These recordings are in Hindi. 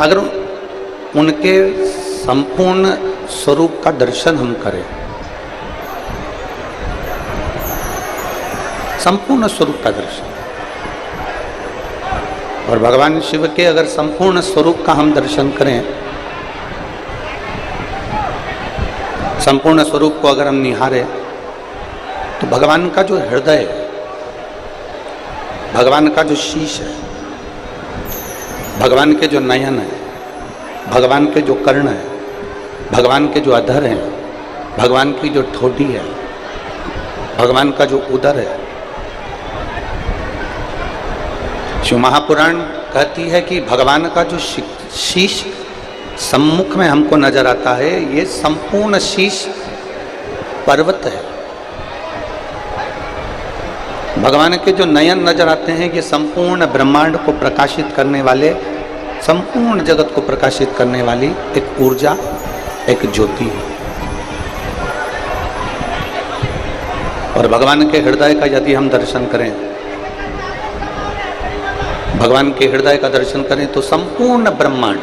अगर उनके संपूर्ण स्वरूप का दर्शन हम करें, संपूर्ण स्वरूप का दर्शन, और भगवान शिव के अगर संपूर्ण स्वरूप का हम दर्शन करें, संपूर्ण स्वरूप को अगर हम निहारें, तो भगवान का जो हृदय है, भगवान का जो शीश है, भगवान के जो नयन है, भगवान के जो कर्ण है, भगवान के जो अधर हैं, भगवान की जो ठोडी है, भगवान का जो उदर है। शिव महापुराण कहती है कि भगवान का जो शीश सम्मुख में हमको नजर आता है, ये संपूर्ण शीश पर्वत है। भगवान के जो नयन नजर आते हैं, ये संपूर्ण ब्रह्मांड को प्रकाशित करने वाले, संपूर्ण जगत को प्रकाशित करने वाली एक ऊर्जा, एक ज्योति है। और भगवान के हृदय का यदि हम दर्शन करें, भगवान के हृदय का दर्शन करें, तो संपूर्ण ब्रह्मांड,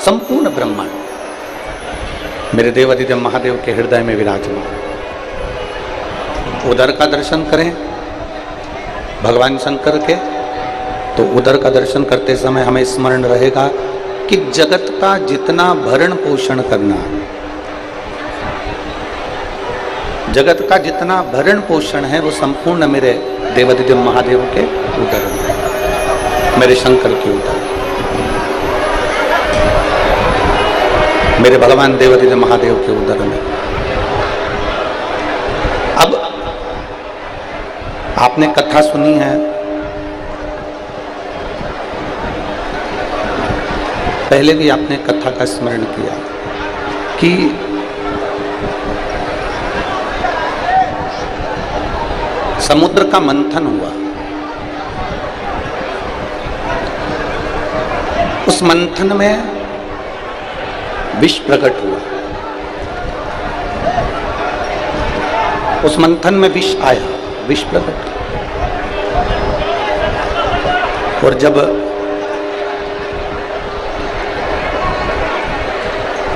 संपूर्ण ब्रह्मांड मेरे देवादिदेव महादेव के हृदय में विराजमान। उदर का दर्शन करें भगवान शंकर के, तो उदर का दर्शन करते समय हमें स्मरण रहेगा कि जगत का जितना भरण पोषण करना, जगत का जितना भरण पोषण है, वो संपूर्ण मेरे देवादिदेव महादेव के उदर में, मेरे शंकर के उदर, मेरे भगवान देवादिदेव महादेव के उदर में। अब आपने कथा सुनी है, पहले भी आपने कथा का स्मरण किया कि समुद्र का मंथन हुआ। उस मंथन में विष प्रकट हुआ, उस मंथन में विष आया, विष प्रकट। और जब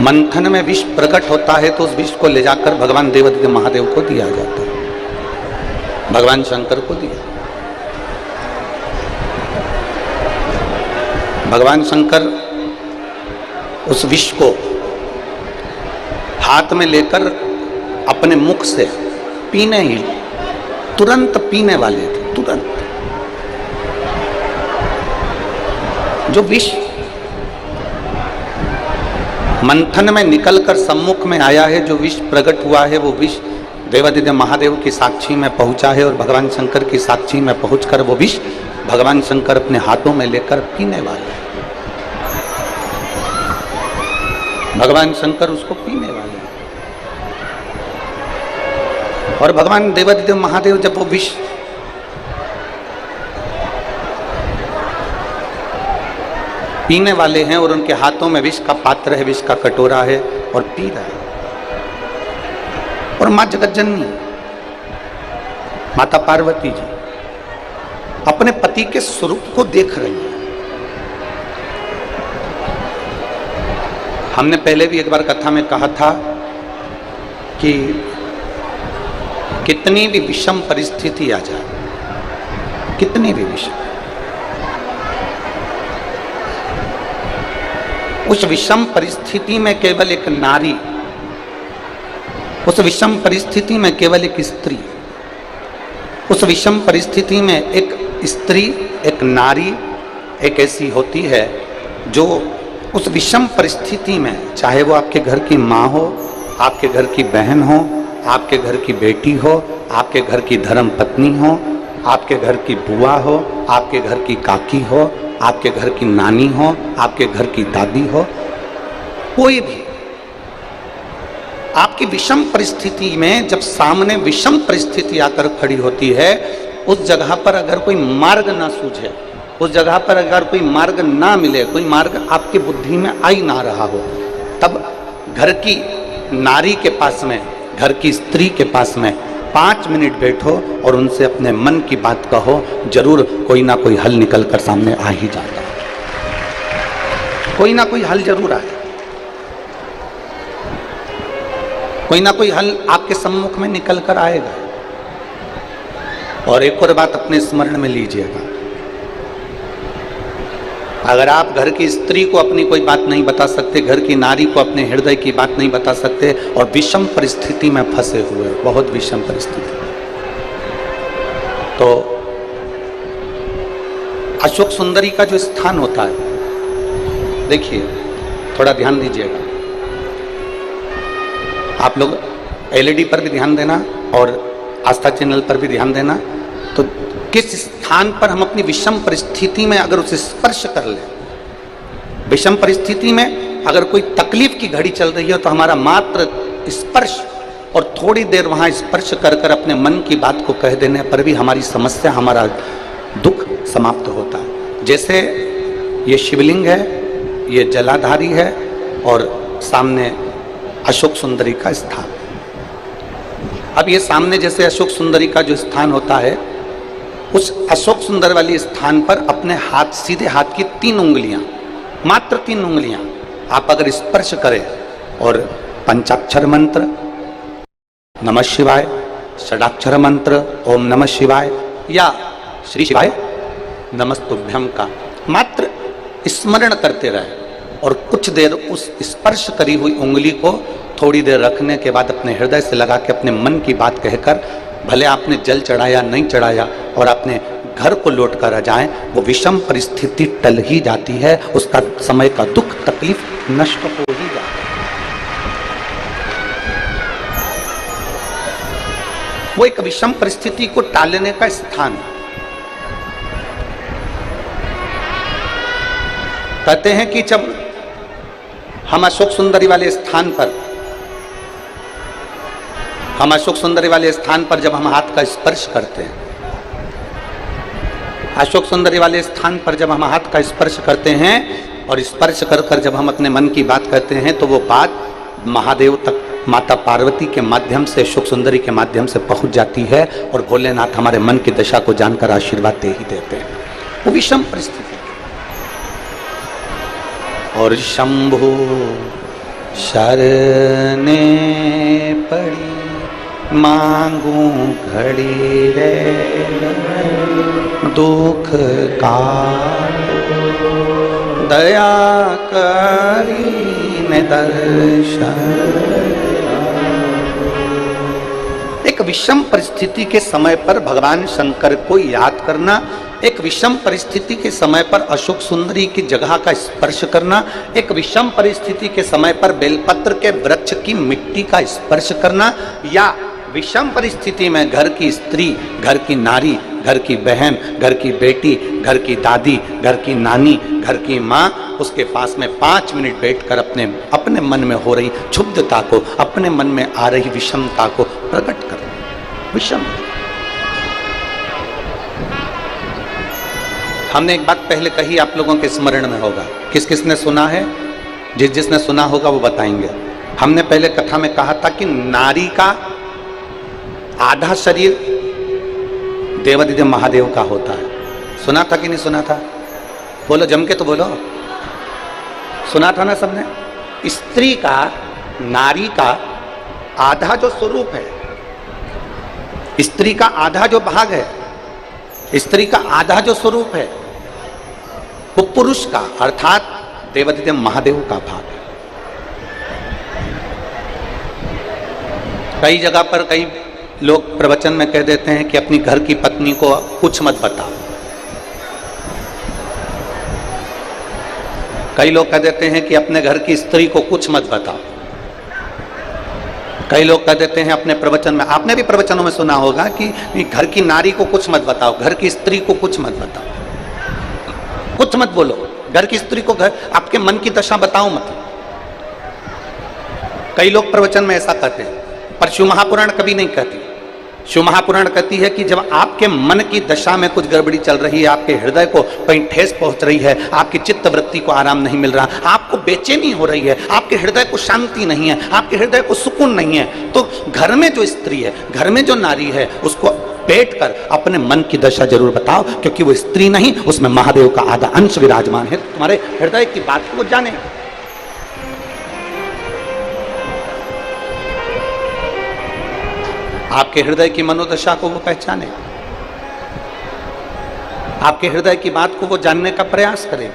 मंथन में विष प्रकट होता है, तो उस विष को ले जाकर भगवान देवादिदेव महादेव को दिया जाता है, भगवान शंकर को दिया। भगवान शंकर उस विष को हाथ में लेकर अपने मुख से पीने ही, तुरंत पीने वाले थे, तुरंत। जो विष मंथन में निकलकर सम्मुख में आया है, जो विष प्रकट हुआ है, वो विष देवादिदेव महादेव की साक्षी में पहुंचा है, और भगवान शंकर की साक्षी में पहुंचकर वो विष भगवान शंकर अपने हाथों में लेकर पीने वाले हैं। भगवान शंकर उसको पीने वाले हैं। और भगवान देवादिदेव महादेव जब वो विष पीने वाले हैं, और उनके हाथों में विष का पात्र है, विष का कटोरा है, और पी रहे हैं, और मां जगतजननी माता पार्वती जी अपने पति के स्वरूप को देख रही है। हमने पहले भी एक बार कथा में कहा था कि कितनी भी विषम परिस्थिति आ जाए, कितनी भी विषम, उस विषम परिस्थिति में केवल एक नारी, उस विषम परिस्थिति में केवल एक स्त्री, उस विषम परिस्थिति में एक स्त्री, एक नारी एक ऐसी होती है जो उस विषम परिस्थिति में, चाहे वो आपके घर की माँ हो, आपके घर की बहन हो, आपके घर की बेटी हो, आपके घर की धर्म पत्नी हो, आपके घर की बुआ हो, आपके घर की काकी हो, आपके घर की नानी हो, आपके घर की दादी हो, कोई भी आपकी विषम परिस्थिति में जब सामने विषम परिस्थिति आकर खड़ी होती है, उस जगह पर अगर कोई मार्ग ना सूझे, उस जगह पर अगर कोई मार्ग ना मिले, कोई मार्ग आपकी बुद्धि में आ ही ना रहा हो, तब घर की नारी के पास में, घर की स्त्री के पास में 5 मिनट बैठो और उनसे अपने मन की बात कहो, जरूर कोई ना कोई हल निकल कर सामने आ ही जाता है। कोई ना कोई हल जरूर आए, कोई ना कोई हल आपके सम्मुख में निकल कर आएगा। और एक और बात अपने स्मरण में लीजिएगा, अगर आप घर की स्त्री को अपनी कोई बात नहीं बता सकते, घर की नारी को अपने हृदय की बात नहीं बता सकते, और विषम परिस्थिति में फंसे हुए, बहुत विषम परिस्थिति, तो अशोक सुंदरी का जो स्थान होता है, देखिए थोड़ा ध्यान दीजिएगा, आप लोग एलईडी पर भी ध्यान देना और आस्था चैनल पर भी ध्यान देना। तो किस स्थान पर हम अपनी विषम परिस्थिति में अगर उसे स्पर्श कर ले, विषम परिस्थिति में अगर कोई तकलीफ की घड़ी चल रही है तो हमारा मात्र स्पर्श और थोड़ी देर वहां स्पर्श कर कर अपने मन की बात को कह देने पर भी हमारी समस्या, हमारा दुख समाप्त होता है। जैसे ये शिवलिंग है, ये जलाधारी है और सामने अशोक सुंदरी का स्थान। अब ये सामने जैसे अशोक सुंदरी का जो स्थान होता है, उस अशोक सुंदर वाली स्थान पर अपने हाथ, सीधे हाथ की 3 उंगलियां, मात्र 3 उंगलियां आप अगर स्पर्श करें और पंचाक्षर मंत्र नमः शिवाय, षडाक्षर मंत्र ओम नमः शिवाय या श्री शिवाय नमस्तुभ्यम का मात्र स्मरण करते रहे और कुछ देर उस स्पर्श करी हुई उंगली को थोड़ी देर रखने के बाद अपने हृदय से लगा के अपने मन की बात कहकर, भले आपने जल चढ़ाया नहीं चढ़ाया, और अपने घर को लौट कर आ जाएं, वो विषम परिस्थिति टल ही जाती है, उसका समय का दुख तकलीफ नष्ट हो ही जाता है। वो एक विषम परिस्थिति को टालने का स्थान है। कहते हैं कि जब हम अशोक सुंदरी वाले स्थान पर जब हम हाथ का स्पर्श करते हैं, अशोक सुंदरी वाले स्थान पर जब हम हाथ का स्पर्श करते हैं और स्पर्श कर कर जब हम अपने मन की बात कहते हैं, तो वो बात महादेव तक, माता पार्वती के माध्यम से, अशोक सुंदरी के माध्यम से पहुंच जाती है और भोलेनाथ हमारे मन की दशा को जानकर आशीर्वाद दे ही देते हैं। वो विषम परिस्थिति। और शंभु शरणे पड़ी मांगू घड़ी रे दुख का दया करी ने दर्शन। एक विषम परिस्थिति के समय पर भगवान शंकर को याद करना, एक विषम परिस्थिति के समय पर अशोक सुंदरी की जगह का स्पर्श करना, एक विषम परिस्थिति के समय पर बेलपत्र के वृक्ष की मिट्टी का स्पर्श करना, या विषम परिस्थिति में घर की स्त्री, घर की नारी, घर की बहन, घर की बेटी, घर की दादी, घर की नानी, घर की माँ, उसके पास में 5 मिनट बैठकर अपने मन में हो रही क्षुब्धता को, अपने मन में आ रही विषमता को प्रकट करना। विषम, हमने एक बात पहले कही, आप लोगों के स्मरण में होगा, किस किसने सुना है? जिसने सुना होगा वो बताएंगे। हमने पहले कथा में कहा था कि नारी का आधा शरीर देवादिदेव महादेव का होता है। सुना था कि नहीं सुना था? बोलो, जम के तो बोलो। सुना था ना सबने? स्त्री का, नारी का आधा जो स्वरूप है, स्त्री का आधा जो भाग है, स्त्री का आधा जो स्वरूप है, वो पुरुष का अर्थात देवादिदेव महादेव का भाग है। कई जगह पर कई लोग प्रवचन में कह देते हैं कि अपनी घर की पत्नी को कुछ मत बताओ। कई लोग कह देते हैं कि अपने घर की स्त्री को कुछ मत बताओ। कई लोग कह देते हैं अपने प्रवचन में, आपने भी प्रवचनों में सुना होगा कि घर की नारी को कुछ मत बताओ, घर की स्त्री को कुछ मत बताओ, कुछ मत बोलो, घर की स्त्री को घर आपके मन की दशा बताओ मत। कई लोग प्रवचन में ऐसा कहते हैं, पर शिव महापुराण कभी नहीं कहती। शिव महापुराण कहती है कि जब आपके मन की दशा में कुछ गड़बड़ी चल रही है, आपके हृदय को कहीं ठेस पहुंच रही है, आपकी चित्त वृत्ति को आराम नहीं मिल रहा, आपको बेचैनी हो रही है, आपके हृदय को शांति नहीं है, आपके हृदय को सुकून नहीं है, तो घर में जो स्त्री है, घर में जो नारी है, उसको पेट कर अपने मन की दशा जरूर बताओ, क्योंकि वो स्त्री नहीं, उसमें महादेव का आधा अंश विराजमान है। तुम्हारे हृदय की बात को वो जाने, आपके हृदय की मनोदशा को वो पहचाने, आपके हृदय की बात को वो जानने का प्रयास करे,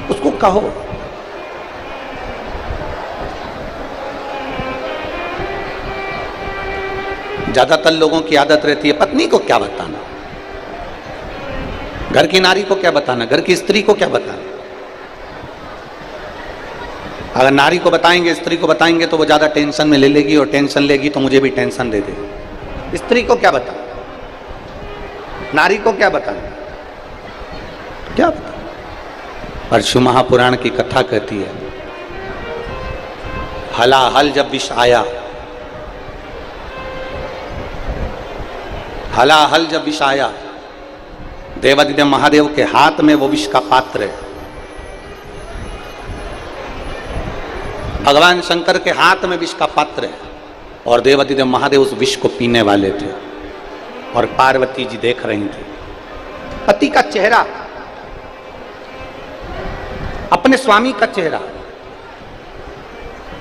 उसको कहो। ज्यादातर लोगों की आदत रहती है पत्नी को क्या बताना, घर की नारी को क्या बताना, घर की स्त्री को क्या बताना। अगर नारी को बताएंगे, स्त्री को बताएंगे तो वो ज्यादा टेंशन में ले लेगी, और टेंशन लेगी तो मुझे भी टेंशन दे देगी। स्त्री को क्या बताना, नारी को क्या बताना, क्या बताना। परशु महापुराण की कथा कहती है, हलाहल जब विष आया, हलाहल जब विष आया, देवादिदेव महादेव के हाथ में वो विष का पात्र है, भगवान शंकर के हाथ में विष का पात्र है, और देवादिदेव महादेव उस विष को पीने वाले थे, और पार्वती जी देख रही थी। पति का चेहरा, अपने स्वामी का चेहरा,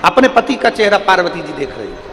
अपने पति का चेहरा पार्वती जी देख रही थी।